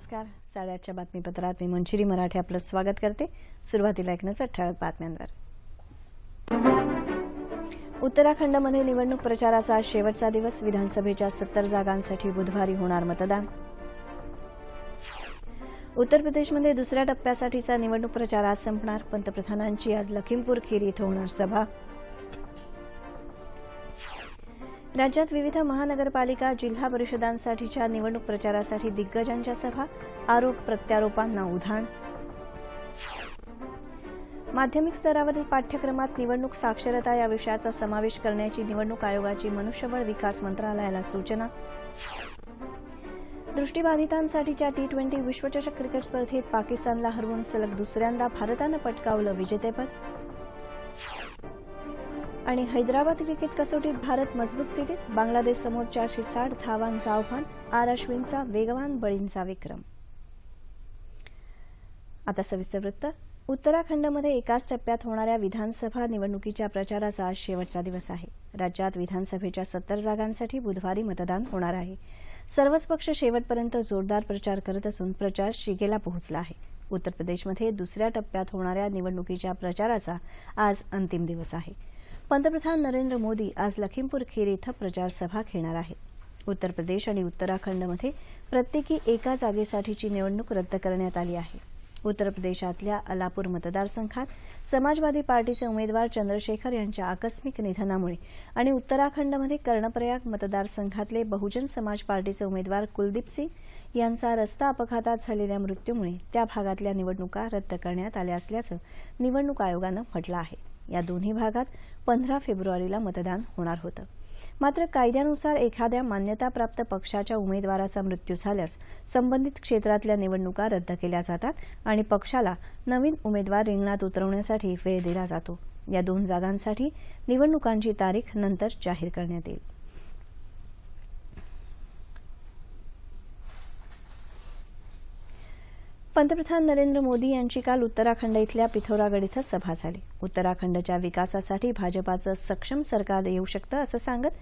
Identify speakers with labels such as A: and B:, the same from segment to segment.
A: नमस्कार. 8:30च्या बातमीपत्रात मी मंजिरी मराठे आपलं स्वागत करते. सुरुवातीला एक नजर ठळक बातम्यांवर. उत्तराखंडमध्ये निवडणूक प्रचाराचा शेवटचा दिवस. विधानसभेच्या 70 जागांसाठी बुधवारी होणार मतदान. उत्तर प्रदेशमध्ये दुसऱ्या टप्प्यासाठीचा निवडणूक प्रचार आज संपणार. पंतप्रधानांची आज लखीमपूर खीरी इथं होणार सभा. राज्यात विविध महानगरपालिका जिल्हा परिषदांसाठीच्या निवडणूक प्रचारासाठी दिग्गजांच्या सभा. आरोप प्रत्यारोपांना उधाण. माध्यमिक स्तरावरील पाठ्यक्रमात निवडणूक साक्षरता या विषयाचा समावेश करण्याची निवडणूक आयोगाची मनुष्यबळ विकास मंत्रालयाला सूचना. दृष्टिबाधितांसाठीच्या T20 विश्वचषक क्रिकेट स्पर्धेत पाकिस्तानला हरवून सलग दुसऱ्यांदा भारतानं पटकावलं विजेतेपद. आणि हैदराबाद क्रिकेट कसोटीत भारत मजबूत स्थितीत. बांगलादेशसमोर 460 धावांचं आव्हान. अश्विनचा वेगवान बळींचा विक्रम. आता सविस्तर वृत्त. उत्तराखंडमध्ये एकाच टप्प्यात होणाऱ्या विधानसभा निवडणुकीच्या प्रचाराचा आज शेवटचा दिवस आहे. राज्यात विधानसभेच्या 70 जागांसाठी बुधवारी मतदान होणार आहे. सर्वच पक्ष शेवटपर्यंत जोरदार प्रचार करत असून प्रचार शिगेला पोहोचला आहे. उत्तर प्रदेशमध्ये दुसऱ्या टप्प्यात होणाऱ्या निवडणुकीच्या प्रचाराचा आज अंतिम दिवस आहे. पंतप्रधान नरेंद्र मोदी आज लखीमपूर खीरी इथं प्रचार सभा घेणार आहेत. उत्तर प्रदेश आणि उत्तराखंडमध्ये प्रत्येकी एका जागेसाठीची निवडणूक रद्द करण्यात आली आहे. उत्तर प्रदेशातल्या अलापूर मतदारसंघात समाजवादी पार्टीचे उमेदवार चंद्रशेखर यांच्या आकस्मिक निधनामुळे आणि उत्तराखंडमध्ये कर्णप्रयाग मतदारसंघातले बहुजन समाज पार्टीचे उमेदवार कुलदीप सिंग यांचा रस्ता अपघातात झालेल्या मृत्यूमुळे त्या भागातल्या निवडणुका रद्द करण्यात आल्या असल्याचं निवडणूक आयोगानं म्हटलं आहे. या दोन्ही भागात 15 फेब्रुवारीला मतदान होणार होतं. मात्र कायद्यानुसार एखाद्या मान्यताप्राप्त पक्षाच्या उमेदवाराचा मृत्यू झाल्यास संबंधित क्षेत्रातल्या निवडणुका रद्द केल्या जातात आणि पक्षाला नवीन उमेदवार रिंगणात उतरवण्यासाठी वेळ दिला जातो. या 2 जागांसाठी निवडणुकांची तारीख नंतर जाहीर करण्यात येईल. पंतप्रधान नरेंद्र मोदी यांची काल उत्तराखंड इथल्या पिथौरागड इथं सभा झाली. उत्तराखंडच्या विकासासाठी भाजपाचं सक्षम सरकार येऊ शकतं असं सांगत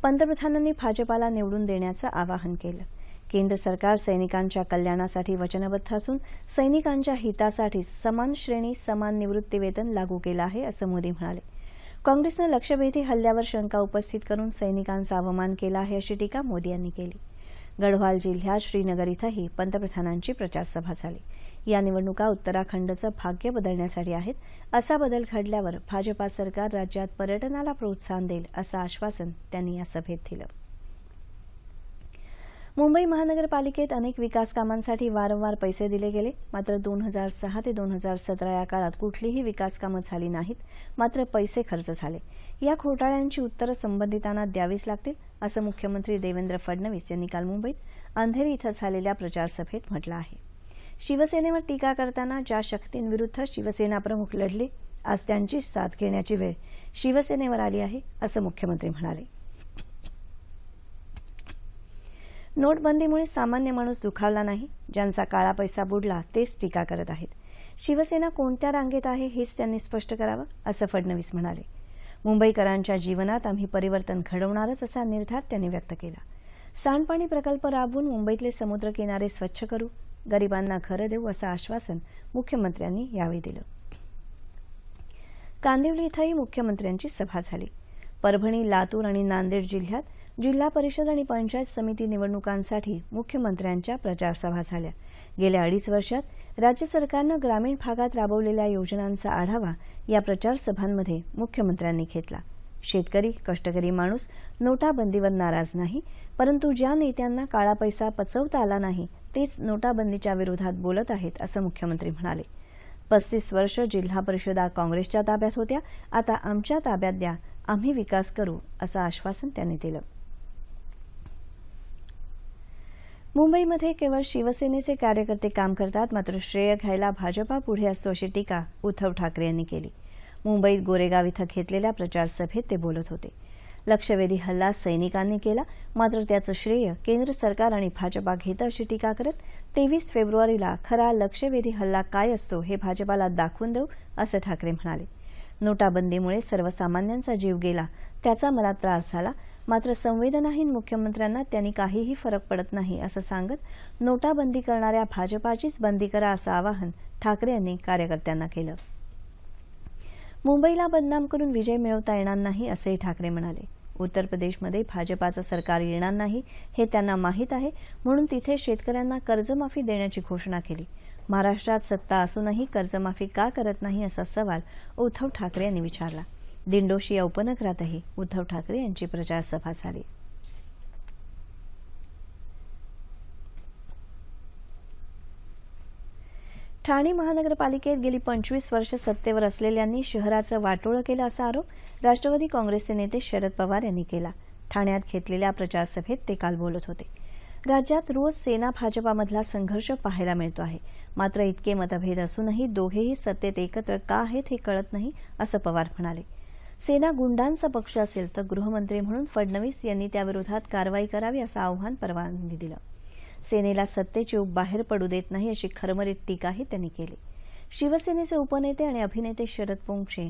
A: पंतप्रधानांनी भाजपाला निवडून देण्याचं आवाहन केलं. केंद्र सरकार सैनिकांच्या कल्याणासाठी वचनबद्ध असून सैनिकांच्या हितासाठी समान श्रेणी समान निवृत्तीवेतन लागू केलं आहे असं मोदी म्हणाले. काँग्रेसनं लक्षवेधी हल्ल्यावर शंका उपस्थित करून सैनिकांचा अवमान केला आहे अशी टीका मोदी यांनी केली. गढवाल जिल्ह्यात श्रीनगर इथंही पंतप्रधानांची प्रचारसभा झाली. या निवडणुका उत्तराखंडचं भाग्य बदलण्यासाठी आहेत. असा बदल घडल्यावर भाजपा सरकार राज्यात पर्यटनाला प्रोत्साहन देईल असं आश्वासन त्यांनी या सभेत दिलं. मुंबई महानगरपालिकेत अनेक विकास कामांसाठी वारंवार पैसे दिले गेले. मात्र 2006 ते 2017 या काळात कुठलीही विकास कामं झाली नाहीत. मात्र पैसे खर्च झाले. या घोटाळ्यांची उत्तरं संबंधितांना द्यावीच लागतील असं मुख्यमंत्री देवेंद्र फडणवीस यांनी काल मुंबईत अंधेरी इथं झालेल्या प्रचारसभेत म्हटलं आहे. शिवसेनेवर टीका करताना ज्या शक्तींविरुद्ध शिवसेना प्रमुख लढले आज त्यांची साथ घेण्याची वेळ शिवसेनेवर आली आहे असं मुख्यमंत्री म्हणाले. नोटबंदीमुळे सामान्य माणूस दुखावला नाही. ज्यांचा काळा पैसा बुडला तेच टीका करत आहेत. शिवसेना कोणत्या रांगेत आहे हेच त्यांनी स्पष्ट करावं असं फडणवीस म्हणाले. मुंबईकरांच्या जीवनात आम्ही परिवर्तन घडवणारच असा निर्धार त्यांनी व्यक्त केला. सांडपाणी प्रकल्प राबवून मुंबईतले समुद्रकिनारे स्वच्छ करू, गरिबांना घरं देऊ असं आश्वासन मुख्यमंत्र्यांनी यावेळी दिलं. कांदिवली इथंही मुख्यमंत्र्यांची सभा झाली. परभणी, लातूर आणि नांदेड जिल्ह्यात जिल्हा परिषद आणि पंचायत समिती निवडणुकांसाठी मुख्यमंत्र्यांच्या प्रचारसभा झाल्या. गेल्या 2.5 वर्षात राज्य सरकारनं ग्रामीण भागात राबवलेल्या योजनांचा आढावा या प्रचारसभांमध्ये मुख्यमंत्र्यांनी घेतला. शेतकरी, कष्टकरी माणूस नोटाबंदीवर नाराज नाही, परंतु ज्या नेत्यांना काळा पैसा पचवता आला नाही तेच नोटाबंदीच्या विरोधात बोलत आहेत असं मुख्यमंत्री म्हणाले. 35 वर्ष जिल्हा परिषदा काँग्रेसच्या ताब्यात होत्या. आता आमच्या ताब्यात द्या, आम्ही विकास करू असं आश्वासन त्यांनी दिलं. मुंबईमध्ये केवळ शिवसेनेचे कार्यकर्ते काम करतात, मात्र श्रेय घ्यायला भाजपा पुढे असतो अशी टीका उद्धव ठाकरे यांनी केली. मुंबईत गोरेगाव इथं घेतलेल्या प्रचारसभेत ते बोलत होते. लक्षवेधी हल्ला सैनिकांनी केला, मात्र त्याचं श्रेय केंद्र सरकार आणि भाजपा घेतं अशी टीका करत 23 फेब्रुवारीला खरा लक्षवेधी हल्ला काय असतो हे भाजपाला दाखवून देऊ असं ठाकरे म्हणाले. नोटाबंदीमुळे सर्वसामान्यांचा जीव गेला, त्याचा मला त्रास झाला, मात्र संवेदनाहीन मुख्यमंत्र्यांना त्यांनी काहीही फरक पडत नाही असं सांगत नोटाबंदी करणाऱ्या भाजपाचीच बंदी करा असं आवाहन ठाकरे यांनी कार्यकर्त्यांना केलं. मुंबईला बदनाम करून विजय मिळवता येणार नाही असंही ठाकरे म्हणाले. उत्तर प्रदेशमध्ये भाजपाचं सरकार येणार नाही हे त्यांना माहीत आहे, म्हणून तिथे शेतकऱ्यांना कर्जमाफी देण्याची घोषणा केली. महाराष्ट्रात सत्ता असूनही कर्जमाफी का करत नाही असा सवाल उद्धव ठाकरे यांनी विचारला. दिंडोशी या उपनगरातही उद्धव ठाकरे यांची प्रचारसभा झाली. ठाणे महानगरपालिकेत गेली 25 वर्ष सत्तेवर असलेल्यांनी शहराचं वाटोळं केलं असा आरोप राष्ट्रवादी काँग्रेसचे नेते शरद पवार यांनी केला. ठाण्यात घेतलेल्या प्रचारसभेत ते काल बोलत होते. राज्यात रोज सेना भाजपामधला संघर्ष पाहायला मिळतो आहे, मात्र इतके मतभेद असूनही दोघेही सत्तेत एकत्र का आहेत हे कळत नाही असं पवार म्हणाले. सेना गुंडांचा पक्ष असेल तर गृहमंत्री म्हणून फडणवीस यांनी त्याविरोधात कारवाई करावी असं आव्हान पवारांनी दिलं. सेनेला सत्तेची ऊब बाहेर पडू देत नाही अशी खरमरीत टीकाही त्यांनी केली. शिवसेनेचे उपनेते आणि अभिनेते शरद पोंक्षे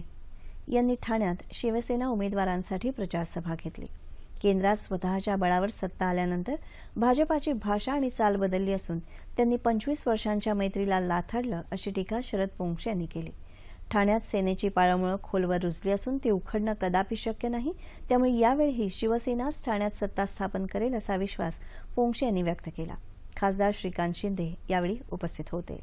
A: यांनी ठाण्यात शिवसेना उमेदवारांसाठी प्रचारसभा घेतली. केंद्रात स्वतःच्या बळावर सत्ता आल्यानंतर भाजपाची भाषा आणि चाल बदलली असून त्यांनी 25 वर्षांच्या मैत्रीला लाथाडलं अशी टीका शरद पोंक्षे यांनी केली. ठाण्यात सेनेची पाळंमुळं खोलवर रुजली असून ती उखडणं कदापि शक्य नाही, त्यामुळे यावेळीही शिवसेनाच ठाण्यात सत्ता स्थापन करेल असा विश्वास पोंक्षे यांनी व्यक्त केला. खासदार श्रीकांत शिंदे यावेळी उपस्थित होते.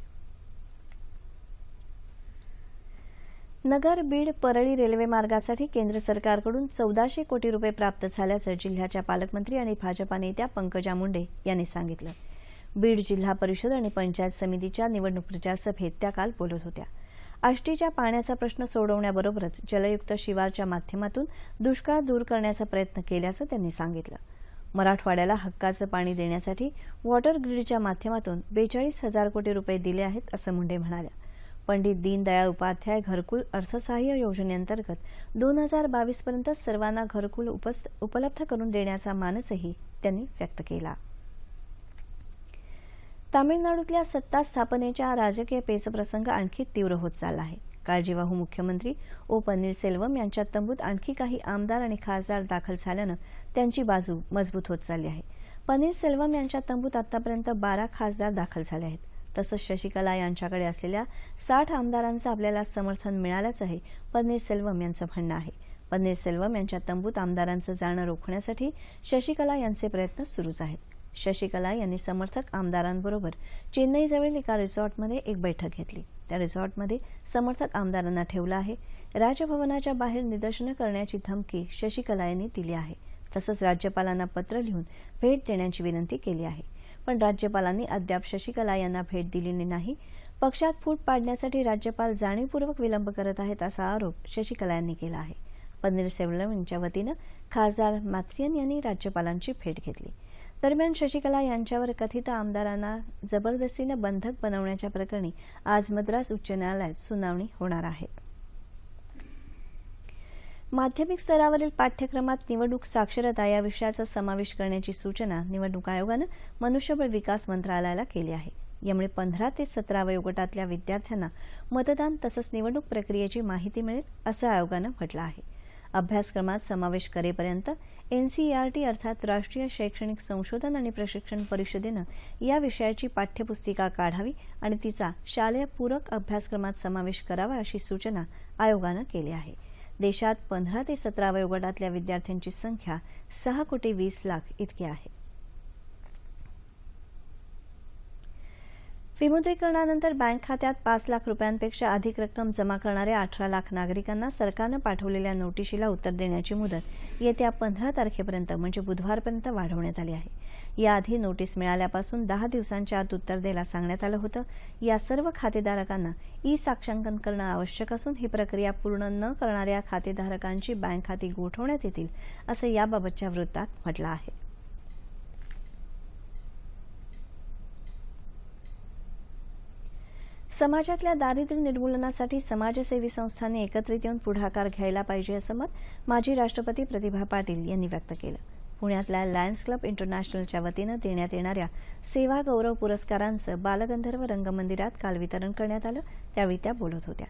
A: नगर बीड परळी रेल्वे मार्गासाठी केंद्र सरकारकडून 1400 कोटी रुपये प्राप्त झाल्याचं जिल्ह्याच्या पालकमंत्री आणि भाजपा नेत्या पंकजा मुंडे यांनी सांगितलं. बीड जिल्हा परिषद आणि पंचायत समितीच्या निवडणूक प्रचार सभेत त्या काल बोलत होत्या. आष्टीच्या पाण्याचा प्रश्न सोडवण्याबरोबरच जलयुक्त शिवारच्या माध्यमातून दुष्काळ दूर करण्याचा प्रयत्न केल्याचं त्यांनी सांगितलं. मराठवाड्याला हक्काचं पाणी देण्यासाठी वॉटर ग्रीडच्या माध्यमातून 42,000 कोटी रुपये दिले आहेत असं मुंडे म्हणाल्या. पंडित दीनदयाळ उपाध्याय घरकुल अर्थसहाय्य योजनेअंतर्गत 2022 पर्यंत सर्वांना घरकुल उपलब्ध करून देण्याचा मानसही त्यांनी व्यक्त केला. तामिळनाडूतल्या सत्ता स्थापनेच्या राजकीय पेचप्रसंग आणखी तीव्र होत चालला आहे. काळजीवाहू मुख्यमंत्री ओ पन्नीरसेल्वम यांच्या तंबूत आणखी काही आमदार आणि खासदार दाखल झाल्यानं त्यांची बाजू मजबूत होत चालली आहे. पन्नीरसेल्वम यांच्या तंबूत आतापर्यंत 12 खासदार दाखल झाले आहेत. तसंच शशिकला यांच्याकडे असलेल्या 60 आमदारांचं आपल्याला समर्थन मिळाल्याचंही पन्नीरसेल्वम यांचं म्हणणं आहे. पन्नीरसेल्वम यांच्या तंबूत आमदारांचं जाणं रोखण्यासाठी शशिकला यांचे प्रयत्न सुरूच आहेत. शशिकला यांनी समर्थक आमदारांबरोबर चेन्नईजवळील एका रिसॉर्टमध्ये एक बैठक घेतली. त्या रिसॉर्टमध्ये समर्थक आमदारांना ठेवलं आहे. राजभवनाच्या बाहेर निदर्शनं करण्याची धमकी शशिकला यांनी दिली आहे. तसंच राज्यपालांना पत्र लिहून भेट देण्याची विनंती केली आहे. पण राज्यपालांनी अद्याप शशिकला यांना भेट दिलेली नाही. पक्षात फूट पाडण्यासाठी राज्यपाल जाणीवपूर्वक विलंब करत आहेत असा आरोप शशिकला यांनी केला आहे. पन्नीरसेल्वम यांच्या वतीनं खासदार मॅथ्रियन यांनी राज्यपालांची भेट घेतली. दरम्यान शशिकला यांच्यावर कथित आमदारांना जबरदस्तीनं बंधक बनवण्याच्या प्रकरणी आज मद्रास उच्च न्यायालयात सुनावणी होणार आहे. माध्यमिक स्तरावरील पाठ्यक्रमात निवडणूक साक्षरता या विषयाचा समावेश करण्याची सूचना निवडणूक आयोगानं मनुष्यबळ विकास मंत्रालयाला केली आहे. यामुळे 15 ते 17 वयोगटातल्या विद्यार्थ्यांना मतदान तसंच निवडणूक प्रक्रियेची माहिती मिळेल असं आयोगानं म्हटलं आहे. अभ्यासक्रमात समावेश करेपर्यंत एनसीईआरटी अर्थात राष्ट्रीय शैक्षणिक संशोधन आणि प्रशिक्षण परिषदेनं या विषयाची पाठ्यपुस्तिका काढावी आणि तिचा शालेय पूरक अभ्यासक्रमात समावेश करावा अशी सूचना आयोगानं केली आहे. देशात 15 ते 17 वयोगटातल्या विद्यार्थ्यांची संख्या 6,20,00,000 इतकी आहे. विमुद्रीकरणानंतर बँक खात्यात 5 लाख रुपयांपेक्षा अधिक रक्कम जमा करणाऱ्या 18 लाख नागरिकांना सरकारनं पाठवलेल्या नोटिशीला उत्तर देण्याची मुदत येत्या 15 तारखेपर्यंत म्हणजे बुधवारपर्यंत वाढवण्यात आली आहे. याआधी नोटीस मिळाल्यापासून 10 दिवसांच्या आत उत्तर द्यायला सांगण्यात आलं होतं. या सर्व खातेधारकांना ई-साक्षांकन करणं आवश्यक असून ही प्रक्रिया पूर्ण न करणाऱ्या खातेधारकांची बँक खाती गोठवण्यात येतील असं याबाबतच्या वृत्तात म्हटलं आहे. समाजातल्या दारिद्र्य निर्मूलनासाठी समाजसेवी संस्थांनी एकत्रित येऊन पुढाकार घ्यायला पाहिजे असं मत माजी राष्ट्रपती प्रतिभा पाटील यांनी व्यक्त केलं. पुण्यातल्या लायन्स क्लब इंटरनॅशनलच्या वतीनं देण्यात येणाऱ्या सेवा गौरव पुरस्कारांचं बालगंधर्व रंगमंदिरात काल वितरण करण्यात आलं. त्यावेळी त्या बोलत होत्या.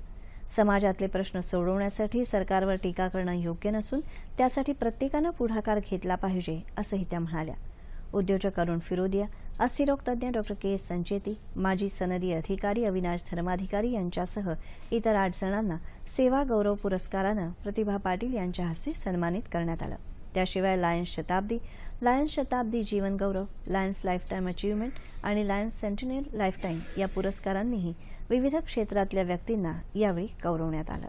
A: समाजातले प्रश्न सोडवण्यासाठी सरकारवर टीका करणं योग्य नसून त्यासाठी प्रत्येकानं पुढाकार घेतला पाहिजे असंही त्या म्हणाल्या. उद्योजक अरुण फिरोदिया, अस्थिरोग तज्ज्ञ डॉ. के. संचेती, माजी सनदी अधिकारी अविनाश धर्माधिकारी यांच्यासह इतर 8 जणांना सेवा गौरव पुरस्कारानं प्रतिभा पाटील यांच्या हस्ते सन्मानित करण्यात आलं. त्याशिवाय लायन्स शताब्दी जीवन गौरव, लायन्स लाईफटाईम अचीव्हमेंट आणि लायन्स सेंटिनल लाईफटाईम या पुरस्कारांनीही विविध क्षेत्रातल्या व्यक्तींना यावेळी गौरवण्यात आलं.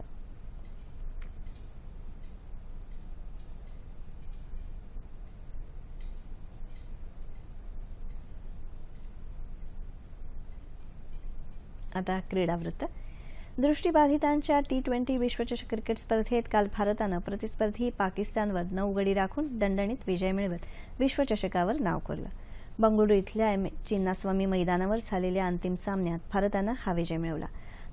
A: आता क्रीडा वृत्त. दृष्टिबाधितांच्या T20 विश्वचषक क्रिकेट स्पर्धेत काल भारतानं प्रतिस्पर्धी पाकिस्तानवर 9 गडी राखून दणदणीत विजय मिळवत विश्वचषकावर नाव कोरलं. बंगळुरू इथल्या चिन्नास्वामी मैदानावर झालेल्या अंतिम सामन्यात भारतानं हा विजय मिळवला.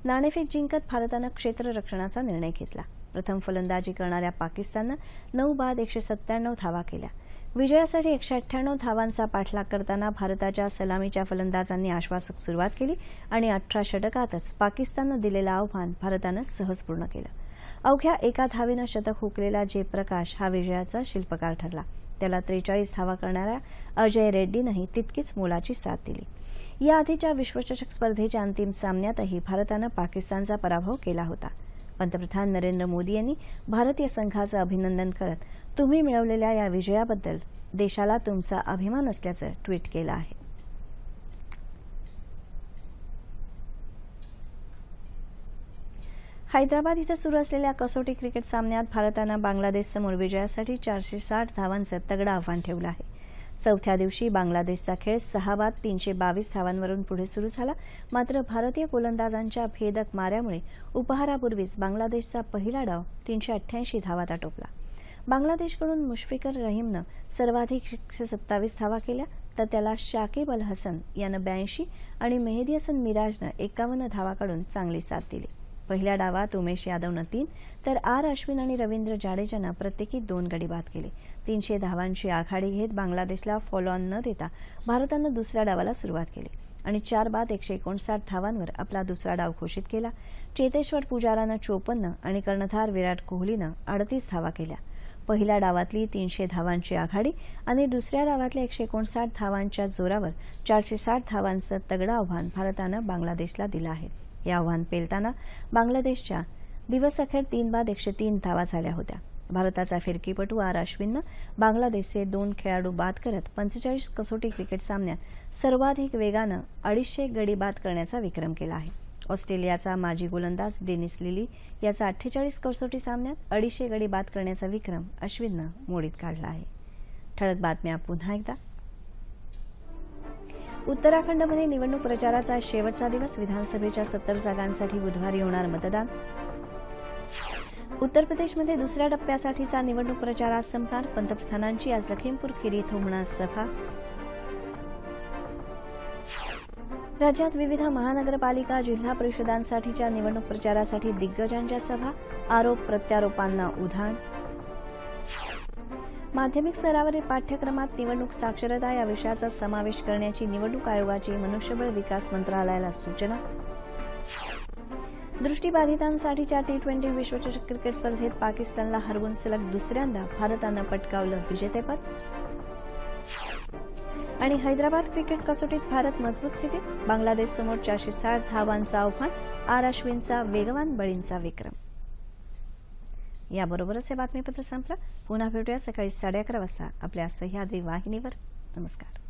A: नाणेफेक जिंकत भारतानं क्षेत्ररक्षणाचा निर्णय घेतला. प्रथम फलंदाजी करणाऱ्या पाकिस्ताननं 9 बाद 197 धावा केल्या. विजयासाठी 198 धावांचा पाठलाग करताना भारताच्या सलामीच्या फलंदाजांनी आश्वासक सुरुवात केली आणि 18 षटकातच पाकिस्ताननं दिलेलं आव्हान भारतानं सहज पूर्ण केलं. अवघ्या 1 धावेनं शतक हुकलेला जयप्रकाश हा विजयाचा शिल्पकार ठरला. त्याला 43 धावा करणाऱ्या अजय रेड्डीनंही तितकीच मोलाची साथ दिली. याआधीच्या विश्वचषक स्पर्धेच्या अंतिम सामन्यातही भारतानं पाकिस्तानचा पराभव केला होता. पंतप्रधान नरेंद्र मोदी यांनी भारतीय संघाचं अभिनंदन करत तुम्ही मिळवलेल्या या विजयाबद्दल देशाला तुमचा अभिमान असल्याचं ट्विट केलं आहे. हैदराबाद इथं सुरू असलेल्या कसोटी क्रिकेट सामन्यात भारतानं बांगलादेशसमोर विजयासाठी 460 धावांचं तगडं आव्हान ठेवलं आहे. चौथ्या दिवशी बांगलादेशचा खेळ 6 बाद 322 धावांवरून पुढे सुरू झाला. मात्र भारतीय गोलंदाजांच्या भेदक माऱ्यामुळे उपहारापूर्वीच बांगलादेशचा पहिला डाव 388 धावात आटोपला. बांगलादेशकडून मुशफिकर रहीमनं सर्वाधिक 127 धावा केल्या, तर त्याला शाकिब अल हसन यानं 82 आणि मेहदी हसन मिराजनं 51 धावा काढून चांगली साथ दिली. पहिल्या डावात उमेश यादवनं 3 तर आर अश्विन आणि रवींद्र जाडेजानं प्रत्येकी 2 गडी बाद केले. 300 धावांची आघाडी घेत बांगलादेशला फॉलो ऑन न देता भारतानं दुसऱ्या डावाला सुरुवात केली आणि 4 बाद 159 धावांवर आपला दुसरा डाव घोषित केला. चेतेश्वर पुजारानं 54 आणि कर्णधार विराट कोहलीनं 38 धावा केल्या. पहिल्या डावातली 300 धावांची आघाडी आणि दुसऱ्या डावातल्या 159 धावांच्या जोरावर 460 धावांचं तगडं आव्हान भारतानं बांगलादेशला दिलं आहे. हे आव्हान पेलताना बांगलादेशच्या दिवसअखेर 3 बाद 103 धावा झाल्या होत्या. भारताचा फिरकीपटू आर अश्विननं बांगलादेशचे 2 खेळाडू बाद करत 45 कसोटी क्रिकेट सामन्यात सर्वाधिक वेगानं 250 गडी बाद करण्याचा विक्रम केला आहे. ऑस्ट्रेलियाचा माजी गोलंदाज डेनिस लिली याचा 48 कसोटी सामन्यात 250 गडी बाद करण्याचा विक्रम अश्विननं मोडीत काढला आहे. ठळक बातम्या पुन्हा एकदा. उत्तराखंडमध्ये निवडणूक प्रचाराचा शेवटचा दिवस. विधानसभेच्या 70 जागांसाठी बुधवारी होणार मतदान. उत्तर प्रदेशमध्ये दुसऱ्या टप्प्यासाठीचा निवडणूक प्रचार आज संपणार. पंतप्रधानांची आज लखीमपूर खीरी इथं होणार सभा. राज्यात विविध महानगरपालिका जिल्हा परिषदांसाठीच्या निवडणूक प्रचारासाठी दिग्गजांच्या सभा. आरोप प्रत्यारोपांना उधाण. माध्यमिक स्तरावरील पाठ्यक्रमात निवडणूक साक्षरता या विषयाचा समावेश करण्याची निवडणूक आयोगाची मनुष्यबळ विकास मंत्रालयाला सूचना. दृष्टिबाधितांसाठीच्या T20 विश्वचषक क्रिकेट स्पर्धेत पाकिस्तानला हरवून सलग दुसऱ्यांदा भारतानं पटकावलं विजेतेपद. आणि हैदराबाद क्रिकेट कसोटीत भारत मजबूत स्थितीत. बांगलादेशसमोर 460 धावांचं आव्हान. आर अश्विनचा वेगवान बळींचा विक्रम. याबरोबरच हे बातमीपत्र संपलं. पुन्हा भेटूया सकाळी 11:30 वाजता आपल्या सह्याद्री वाहिनीवर. नमस्कार.